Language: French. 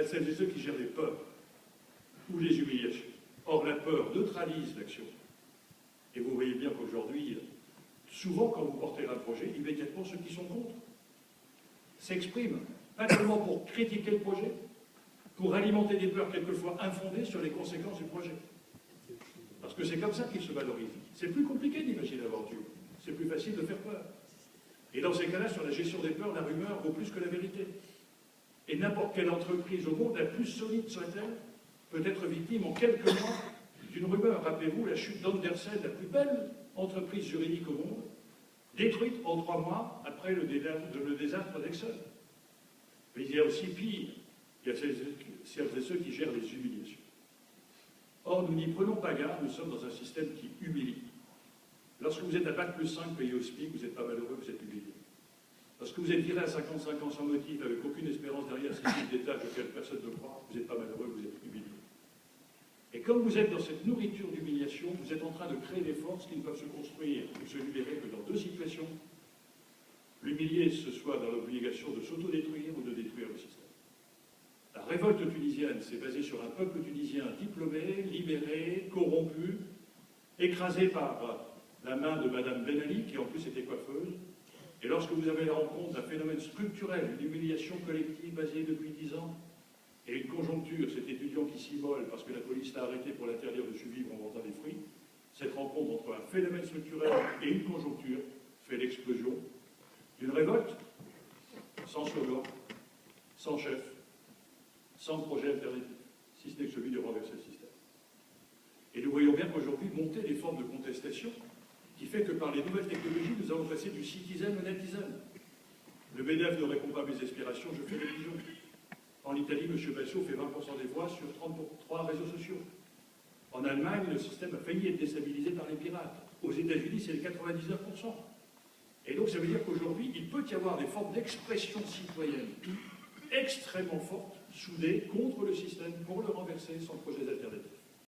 à celles et ceux qui gèrent les peurs ou les humiliations. Or, la peur neutralise l'action. Et vous voyez bien qu'aujourd'hui, souvent, quand vous portez un projet, immédiatement, ceux qui sont contre s'expriment, pas tellement pour critiquer le projet, pour alimenter des peurs quelquefois infondées sur les conséquences du projet. Parce que c'est comme ça qu'ils se valorisent. C'est plus compliqué d'imaginer l'aventure. C'est plus facile de faire peur. Et dans ces cas-là, sur la gestion des peurs, la rumeur vaut plus que la vérité. Et n'importe quelle entreprise au monde, la plus solide soit-elle, peut être victime en quelques mois d'une rumeur. Rappelez-vous la chute d'Andersen, la plus belle entreprise juridique au monde, détruite en 3 mois après le désastre d'Exxon. Mais il y a aussi pire, il y a celles et ceux qui gèrent les humiliations. Or, nous n'y prenons pas garde, nous sommes dans un système qui humilie. Lorsque vous êtes à Bac+5 payé au SMIC, vous n'êtes pas malheureux, vous êtes humilié. Lorsque vous êtes viré à 55 ans sans motif, avec aucune espérance derrière ces types d'étages auxquels personne ne croit, vous n'êtes pas malheureux, vous êtes humilié. Et comme vous êtes dans cette nourriture d'humiliation, vous êtes en train de créer des forces qui ne peuvent se construire ou se libérer que dans 2 situations. L'humilié, ce soit dans l'obligation de s'autodétruire ou de détruire le système. La révolte tunisienne s'est basée sur un peuple tunisien diplômé, libéré, corrompu, écrasé par la main de Madame Ben Ali, qui en plus était coiffeuse. Et lorsque vous avez la rencontre d'un phénomène structurel, une humiliation collective basée depuis 10 ans, et une conjoncture, cet étudiant qui s'immole parce que la police l'a arrêté pour l'interdire de survivre en vendant des fruits, cette rencontre entre un phénomène structurel et une conjoncture fait l'explosion d'une révolte sans slogan, sans chef, sans projet alternatif, si ce n'est que celui de renverser le système. Et nous voyons bien qu'aujourd'hui monter des formes de contestation qui fait que par les nouvelles technologies, nous allons passer du citizen au netizen. Le MEDEF ne répond pas à mes aspirations, je fais des pigeons. En Italie, M. Basso fait 20% des voix sur 33 réseaux sociaux. En Allemagne, le système a failli être déstabilisé par les pirates. Aux États-Unis, c'est le 99%. Et donc, ça veut dire qu'aujourd'hui, il peut y avoir des formes d'expression citoyenne extrêmement fortes, soudées contre le système, pour le renverser sans projet alternatif.